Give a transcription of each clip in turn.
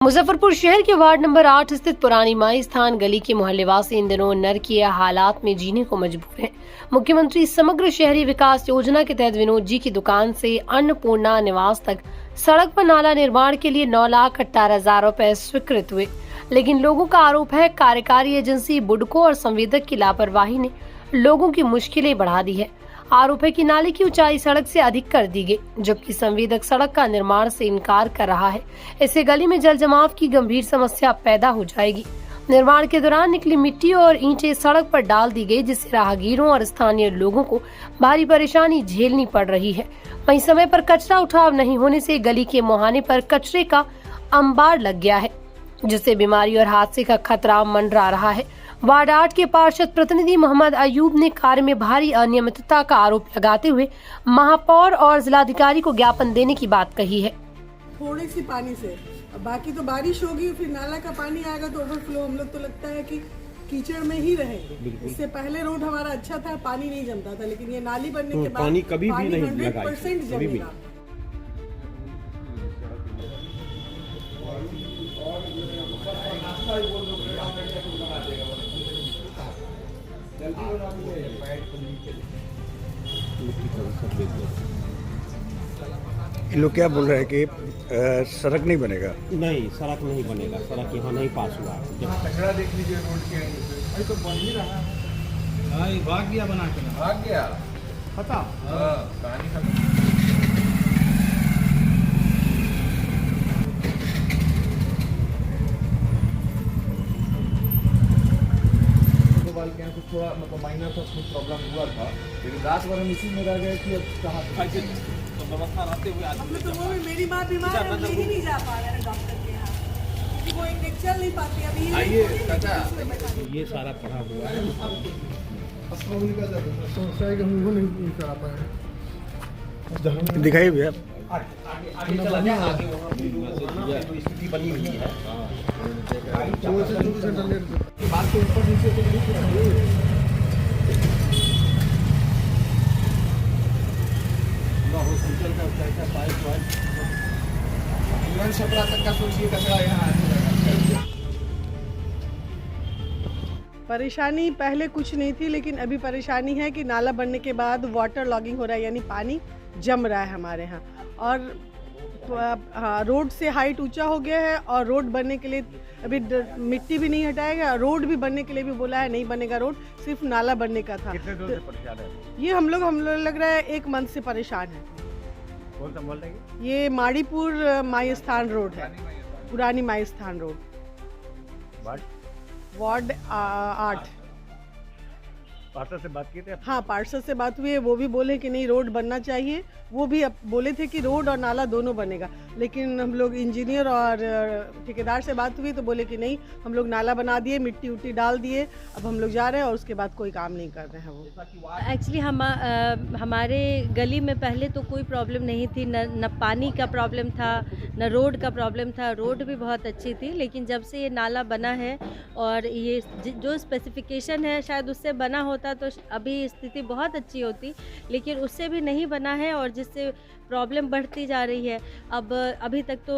मुजफ्फरपुर शहर के ward number 8 स्थित पुरानी माई स्थान गली के मोहल्लेवासी इन दिनों नरकीय हालात में जीने को मजबूर हैं। मुख्यमंत्री समग्र शहरी विकास योजना के तहत विनोद जी की दुकान से अन्नपूर्णा निवास तक सड़क पर नाला निर्माण के लिए 9,18,000 रुपए स्वीकृत हुए, लेकिन लोगों का आरोप है कार्यकारी एजेंसी बुडको और संवेदक की लापरवाही ने लोगों की मुश्किलें बढ़ा दी है। आरोप है कि नाले की ऊंचाई सड़क से अधिक कर दी गई, जबकि संवेदक सड़क का निर्माण से इनकार कर रहा है। इससे गली में जल जमाव की गंभीर समस्या पैदा हो जाएगी। निर्माण के दौरान निकली मिट्टी और ईंटें सड़क पर डाल दी गई, जिससे राहगीरों और स्थानीय लोगों को भारी परेशानी झेलनी पड़ रही है। वहीं समय पर कचरा उठाव नहीं होने से गली के मुहाने पर कचरे का अंबार लग गया है, जिससे बीमारी और हादसे का खतरा मंडरा रहा है। वार्ड 8 के पार्षद प्रतिनिधि मोहम्मद अयूब ने कार्य में भारी अनियमितता का आरोप लगाते हुए महापौर और जिलाधिकारी को ज्ञापन देने की बात कही है। थोड़ी सी पानी से, बाकी तो बारिश होगी, फिर नाला का पानी आएगा तो ओवरफ्लो। हम लोग तो लगता है कि कीचड़ में ही रहेंगे। इससे पहले रोड हमारा अच्छा था, पानी नहीं जमता था, लेकिन ये नाली बनने के बाद पानी कभी भी नहीं लगा, 100% जमेगा। ये लोग क्या बोल रहे हैं कि सड़क नहीं बनेगा? नहीं, सड़क नहीं बनेगा, सड़क यहाँ नहीं पास हुआ। कचरा देख लीजिए रोड के, अभी तो बन ही रहा है। भाग गया बना के, भाग गया खत्म, कहानी खत्म। थोड़ा मतलब माइनर सा कुछ प्रॉब्लम हुआ था, लेकिन रात भर हम इसी में रह गए कि अब कहाँ तो व्यवस्था रहते हुए आदमी तो वो भी मेरी माँ बीमार है, ही नहीं जा पा रहे हैं डॉक्टर के यहाँ, क्योंकि वो इंजेक्शन नहीं पाती। अभी आइए चाचा, ये सारा पढ़ा हुआ है। दिखाइए भैया, स्थिति बनी हुई है। बात के ऊपर नीचे हॉस्पिटल का कैसा पाइप छपरा तक का सोचिए कचरा यहाँ। परेशानी पहले कुछ नहीं थी, लेकिन अभी परेशानी है कि नाला बनने के बाद वाटर लॉगिंग हो रहा है, यानी पानी जम रहा है हमारे यहाँ। और हाँ, रोड से हाइट ऊंचा हो गया है और रोड बनने के लिए अभी मिट्टी भी नहीं हटाएगा। रोड भी बनने के लिए भी बोला है, नहीं बनेगा रोड, सिर्फ नाला बनने का था। कितने दूर से परेशान है? ये हम लोग लग रहा है 1 मंथ से परेशान है। कौन सा मोहल्ला है? ये माड़ीपुर माई स्थान रोड है, पुरानी माई स्थान रोड, वार्ड 8। पार्षद से बात की थी? हाँ, पार्षद से बात हुई है, वो भी बोले कि नहीं रोड बनना चाहिए। वो भी बोले थे कि रोड और नाला दोनों बनेगा, लेकिन हम लोग इंजीनियर और ठेकेदार से बात हुई तो बोले कि नहीं, हम लोग नाला बना दिए, मिट्टी उट्टी डाल दिए, अब हम लोग जा रहे हैं और उसके बाद कोई काम नहीं कर रहे हैं। वो एक्चुअली हमारे गली में पहले तो कोई प्रॉब्लम नहीं थी, न पानी का प्रॉब्लम था, न रोड का प्रॉब्लम था। रोड भी बहुत अच्छी थी, लेकिन जब से ये नाला बना है और ये जो स्पेसिफिकेशन है शायद उससे बना होता तो अभी स्थिति बहुत अच्छी होती, लेकिन उससे भी नहीं बना है और जिससे प्रॉब्लम बढ़ती जा रही है। अब अभी तक तो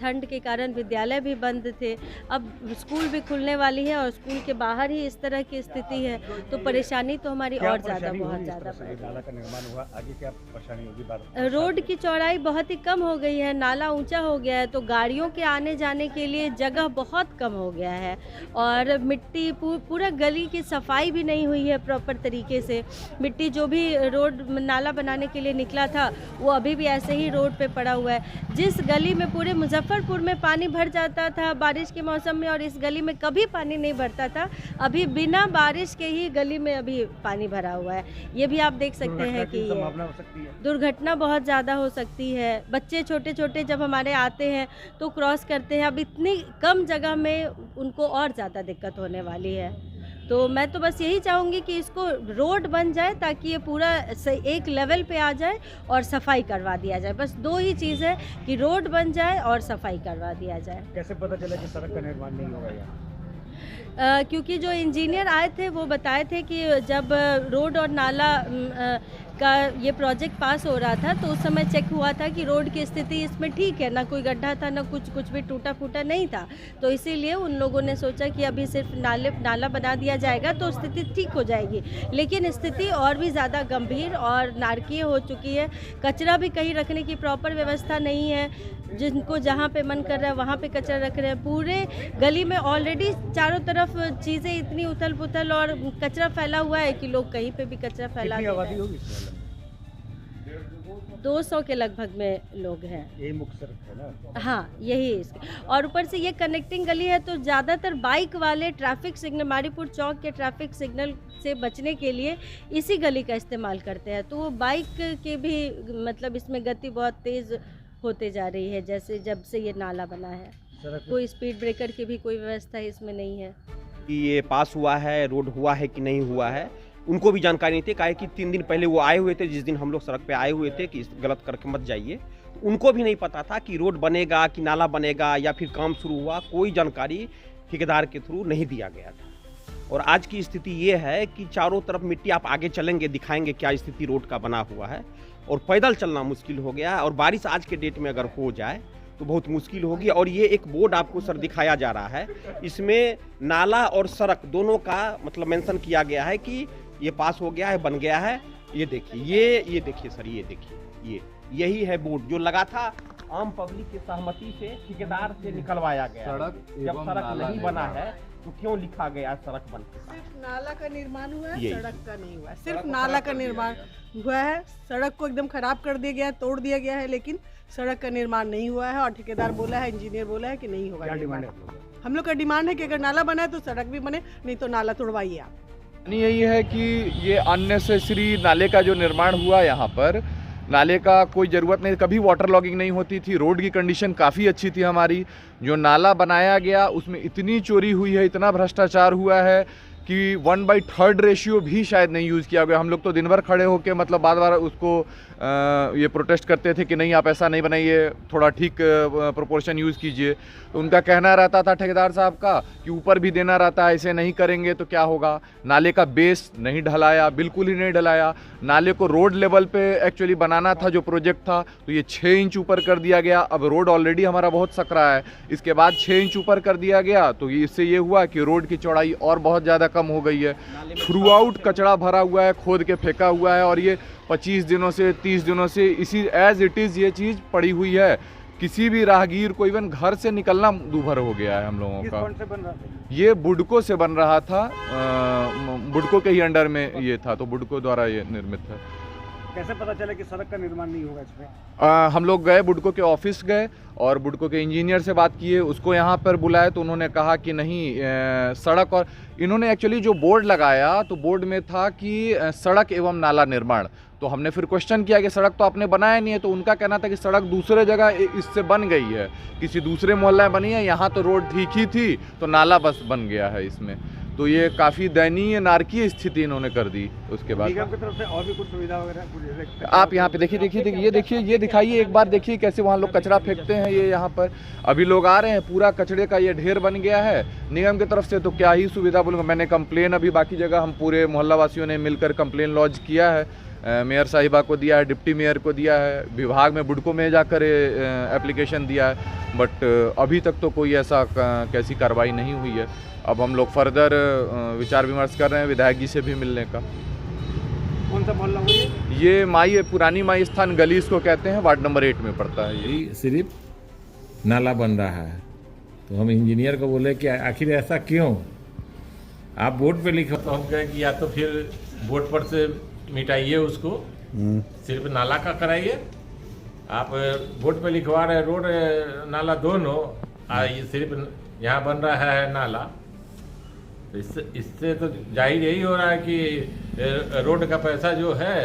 ठंड के कारण विद्यालय भी बंद थे, अब स्कूल भी खुलने वाली है और स्कूल के बाहर ही इस तरह की स्थिति है, तो परेशानी तो हमारी और ज़्यादा, बहुत ज़्यादा। नाला का निर्माण हुआ, आगे क्या परेशानी होगी? रोड की चौड़ाई बहुत ही कम हो गई है, नाला ऊंचा हो गया है, तो गाड़ियों के आने जाने के लिए जगह बहुत कम हो गया है और मिट्टी पूरा गली की सफाई भी नहीं हुई है प्रॉपर तरीके से। मिट्टी जो भी रोड नाला बनाने के लिए निकला था वो अभी भी ऐसे ही रोड पे पड़ा हुआ है। जिस गली में पूरे मुजफ्फरपुर में पानी भर जाता था बारिश के मौसम में, और इस गली में कभी पानी नहीं भरता था, अभी बिना बारिश के ही गली में अभी पानी भरा हुआ है। ये भी आप देख सकते हैं कि दुर्घटना बहुत ज़्यादा हो सकती है। बच्चे छोटे छोटे जब हमारे आते हैं तो क्रॉस करते हैं, अब इतनी कम जगह में उनको और ज़्यादा दिक्कत होने वाली है। तो मैं तो बस यही चाहूँगी कि इसको रोड बन जाए ताकि ये पूरा एक लेवल पे आ जाए और सफाई करवा दिया जाए। बस 2 ही चीज़ है कि रोड बन जाए और सफाई करवा दिया जाए। कैसे पता चला कि सड़क का निर्माण नहीं होगा यहाँ? क्योंकि जो इंजीनियर आए थे वो बताए थे कि जब रोड और नाला का ये प्रोजेक्ट पास हो रहा था, तो उस समय चेक हुआ था कि रोड की स्थिति इसमें ठीक है, ना कोई गड्ढा था, ना कुछ भी टूटा फूटा नहीं था। तो इसीलिए उन लोगों ने सोचा कि अभी सिर्फ नाला बना दिया जाएगा तो स्थिति ठीक हो जाएगी। लेकिन स्थिति और भी ज़्यादा गंभीर और नारकीय हो चुकी है। कचरा भी कहीं रखने की प्रॉपर व्यवस्था नहीं है, जिनको जहाँ पे मन कर रहा है वहाँ पे कचरा रख रहे हैं। पूरे गली में ऑलरेडी चारों तरफ चीज़ें इतनी उथल पुथल और कचरा फैला हुआ है कि लोग कहीं पे भी कचरा फैला दे रहे हैं। 200 के लगभग में लोग हैं। यही मुख्य सड़क है ना? हाँ, यही इसके। और ऊपर से ये कनेक्टिंग गली है, तो ज़्यादातर बाइक वाले ट्रैफिक सिग्नल, मारीपुर चौक के ट्रैफिक सिग्नल से बचने के लिए इसी गली का इस्तेमाल करते हैं। तो वो बाइक के भी मतलब इसमें गति बहुत तेज़ होते जा रही है, जैसे जब से ये नाला बना है। कोई स्पीड ब्रेकर की भी कोई व्यवस्था इसमें नहीं है कि ये पास हुआ है, रोड हुआ है कि नहीं हुआ है, उनको भी जानकारी नहीं थी। काहे कि 3 दिन पहले वो आए हुए थे, जिस दिन हम लोग सड़क पे आए हुए थे कि गलत करके मत जाइए, तो उनको भी नहीं पता था कि रोड बनेगा कि नाला बनेगा या फिर काम शुरू हुआ। कोई जानकारी ठेकेदार के थ्रू नहीं दिया गया था। और आज की स्थिति ये है कि चारों तरफ मिट्टी, आप आगे चलेंगे दिखाएंगे क्या स्थिति रोड का बना हुआ है, और पैदल चलना मुश्किल हो गया है। और बारिश आज के डेट में अगर हो जाए तो बहुत मुश्किल होगी। और ये एक बोर्ड आपको सर दिखाया जा रहा है, इसमें नाला और सड़क दोनों का मतलब मेंशन किया गया है कि ये पास हो गया है, बन गया है। ये देखिए, ये देखिए सर, ये देखिए, यही है बोर्ड जो लगा था। आम पब्लिक की सहमति से ठेकेदार से निकलवाया गया। जब सड़क नहीं बना है तो क्यों लिखा गया सड़क बन? सिर्फ नाला का निर्माण हुआ है, यही। सड़क का नहीं हुआ है। सिर्फ नाला का निर्माण हुआ है, सड़क को एकदम खराब कर दिया गया है, तोड़ दिया गया है, लेकिन सड़क का निर्माण नहीं हुआ है। और ठेकेदार बोला है, इंजीनियर बोला है कि नहीं होगा। क्या डिमांड है? हम लोग का डिमांड है कि अगर नाला बना है तो सड़क भी बने, नहीं तो नाला तोड़वाइए आप। यही है कि ये अननेसेसरी नाले का जो निर्माण हुआ यहाँ पर, नाले का कोई ज़रूरत नहीं, कभी वाटर लॉगिंग नहीं होती थी। रोड की कंडीशन काफ़ी अच्छी थी हमारी। जो नाला बनाया गया उसमें इतनी चोरी हुई है, इतना भ्रष्टाचार हुआ है कि 1/3 रेशियो भी शायद नहीं यूज़ किया गया। हम लोग तो दिन भर खड़े होकर मतलब बार बार उसको ये प्रोटेस्ट करते थे कि नहीं आप ऐसा नहीं बनाइए, थोड़ा ठीक प्रोपोर्शन यूज़ कीजिए। तो उनका कहना रहता था ठेकेदार साहब का कि ऊपर भी देना रहता है, ऐसे नहीं करेंगे तो क्या होगा। नाले का बेस नहीं ढलाया, बिल्कुल ही नहीं ढलाया। नाले को रोड लेवल पे एक्चुअली बनाना था जो प्रोजेक्ट था, तो ये 6 इंच ऊपर कर दिया गया। अब रोड ऑलरेडी हमारा बहुत सकरा है, इसके बाद 6 इंच ऊपर कर दिया गया, तो इससे ये हुआ कि रोड की चौड़ाई और बहुत ज़्यादा कम हो गई है। थ्रू आउट कचरा भरा हुआ है, खोद के फेंका हुआ है, और ये 25 दिनों से 30 दिनों से इसी एज इट इज़ ये चीज़ पड़ी हुई है। किसी भी राहगीर को इवन घर से निकलना दूभर हो गया है हम लोगों का। से बन रहा है? ये बुडको से बन रहा था, बुडको के ही अंडर में ये था, तो बुडको द्वारा ये निर्मित है। कैसे पता चला कि सड़क का निर्माण नहीं होगा इसमें? हम लोग गए, बुडको के ऑफिस गए और बुडको के इंजीनियर से बात किए, उसको यहाँ पर बुलाए, तो उन्होंने कहा कि नहीं सड़क, और इन्होंने एक्चुअली जो बोर्ड लगाया तो बोर्ड में था कि सड़क एवं नाला निर्माण। तो हमने फिर क्वेश्चन किया कि सड़क तो आपने बनाया नहीं है, तो उनका कहना था कि सड़क दूसरे जगह इससे बन गई है, किसी दूसरे मोहल्ले में बनी है, यहाँ तो रोड ठीक ही थी तो नाला बस बन गया है इसमें। तो ये काफ़ी दयनीय नारकीय स्थिति इन्होंने कर दी। उसके बाद निगम की तरफ से और भी कुछ सुविधा वगैरह आप यहाँ पे देखिए, ये दिखाइए एक बार, देखिए कैसे वहाँ लोग कचरा फेंकते हैं। ये यहाँ पर अभी लोग आ रहे हैं, पूरा कचरे का ये ढेर बन गया है। निगम की तरफ से तो क्या ही सुविधा बोलूँगा। मैंने कंप्लेन अभी बाकी जगह हम पूरे मोहल्ला वासियों ने मिलकर कंप्लेन लॉन्च किया है, मेयर साहिबा को दिया है, डिप्टी मेयर को दिया है, विभाग में बुडको में जाकर एप्लीकेशन दिया है, बट अभी तक तो कोई ऐसा कैसी कार्रवाई नहीं हुई है। अब हम लोग फर्दर विचार विमर्श कर रहे हैं विधायक जी से भी मिलने का। कौन सा मोहल्ला हुआ ये पुरानी माई स्थान गली इसको कहते हैं, वार्ड नंबर 8 में पड़ता है ये। सिर्फ नाला बन रहा है, तो हम इंजीनियर को बोले कि आखिर ऐसा क्यों, आप बोर्ड पे लिखो। तो हम कहें कि या तो फिर बोर्ड पर से मिटाइए उसको, सिर्फ नाला का कराइए। आप बोर्ड पे लिखवा रहे रोड नाला दोनों, ये सिर्फ यहाँ बन रहा है नाला। तो इससे तो जाहिर यही हो रहा है कि रोड का पैसा जो है,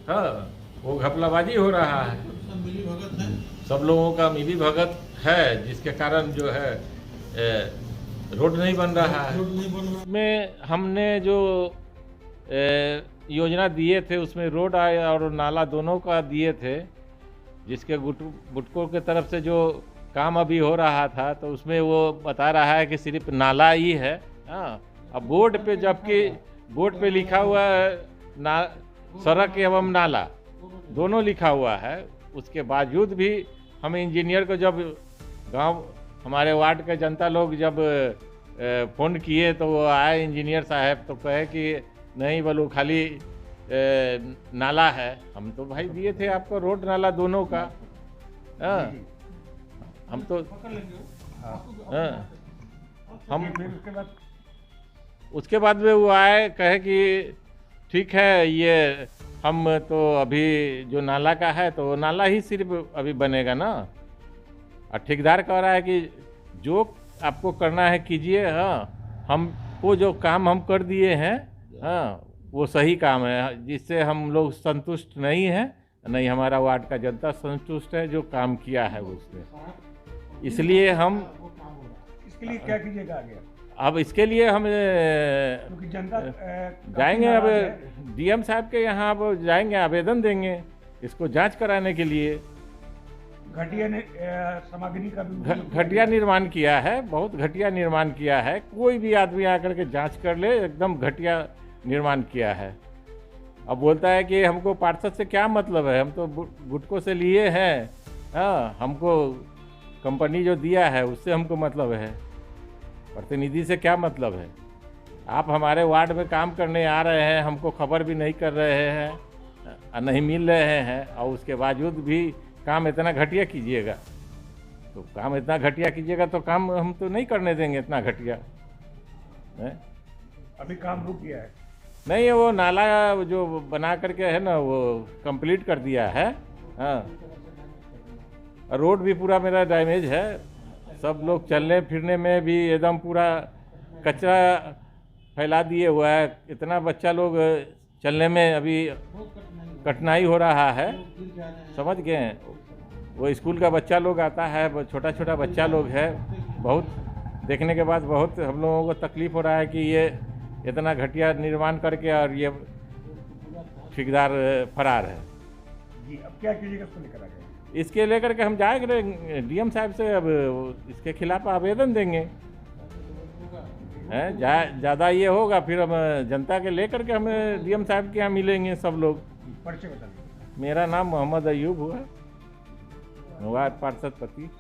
हाँ, वो घपलाबाजी हो रहा है। सब लोगों का मिली भगत है, जिसके कारण जो है रोड नहीं बन रहा है। में हमने जो योजना दिए थे उसमें रोड आया और नाला दोनों का दिए थे, जिसके बुटको के तरफ से जो काम अभी हो रहा था, तो उसमें वो बता रहा है कि सिर्फ नाला ही है। हाँ, अब बोर्ड पे, जबकि बोर्ड पे लिखा हुआ है सड़क एवं नाला दोनों लिखा हुआ है। उसके बावजूद भी हम इंजीनियर को जब गांव हमारे वार्ड के जनता लोग जब फ़ोन किए तो वो आए इंजीनियर साहब तो कहे कि नहीं बोलो खाली नाला है। हम तो भाई दिए थे आपको रोड नाला दोनों का। हाँ, हम तो हाँ, हम उसके बाद में वो आए कहे कि ठीक है ये हम तो अभी जो नाला का है तो नाला ही सिर्फ अभी बनेगा ना। और ठेकेदार कह रहा है कि जो आपको करना है कीजिए। हाँ, हमको जो काम हम कर दिए हैं हाँ वो सही काम है, जिससे हम लोग संतुष्ट नहीं हैं, नहीं हमारा वार्ड का जनता संतुष्ट है जो काम किया है उसने। इसलिए हम इसके लिए क्या कीजिएगा आगे? अब इसके लिए हम क्योंकि जनता जाएंगे अब डीएम साहब के यहाँ अब जाएंगे, आवेदन देंगे इसको जांच कराने के लिए। घटिया सामग्री का भी घटिया निर्माण किया है, बहुत घटिया निर्माण किया है। कोई भी आदमी आकर के जांच कर ले, एकदम घटिया निर्माण किया है। अब बोलता है कि हमको पार्षद से क्या मतलब है, हम तो गुटकों से लिए हैं। हाँ, हमको कंपनी जो दिया है उससे हमको मतलब है, प्रतिनिधि से क्या मतलब है। आप हमारे वार्ड में काम करने आ रहे हैं, हमको खबर भी नहीं कर रहे हैं, नहीं मिल रहे हैं, और उसके बावजूद भी काम इतना घटिया कीजिएगा। तो काम इतना घटिया कीजिएगा तो काम हम तो नहीं करने देंगे इतना घटिया है। अभी काम रुक गया है? नहीं, वो नाला जो बना करके है ना वो कंप्लीट कर दिया है। हाँ, रोड भी पूरा मेरा डैमेज है। सब लोग चलने फिरने में भी एकदम पूरा कचरा फैला दिए हुआ है। इतना बच्चा लोग चलने में अभी कठिनाई हो रहा है, समझ गए। वो स्कूल का बच्चा लोग आता है, छोटा छोटा बच्चा लोग है, बहुत देखने के बाद बहुत हम लोगों को तकलीफ़ हो रहा है कि ये इतना घटिया निर्माण करके और ये ठेकेदार फरार है। जी, अब क्या कीजिएगा इसको लेकर आगे? इसके लेकर के हम जाएंगे डीएम साहब से, अब इसके खिलाफ आवेदन देंगे। ज़्यादा ये होगा फिर हम जनता के लेकर के हम डीएम साहब के यहाँ मिलेंगे सब लोग। परिचय बता दीजिए। मेरा नाम मोहम्मद अयूब हुआ, वार्ड पार्षद पति।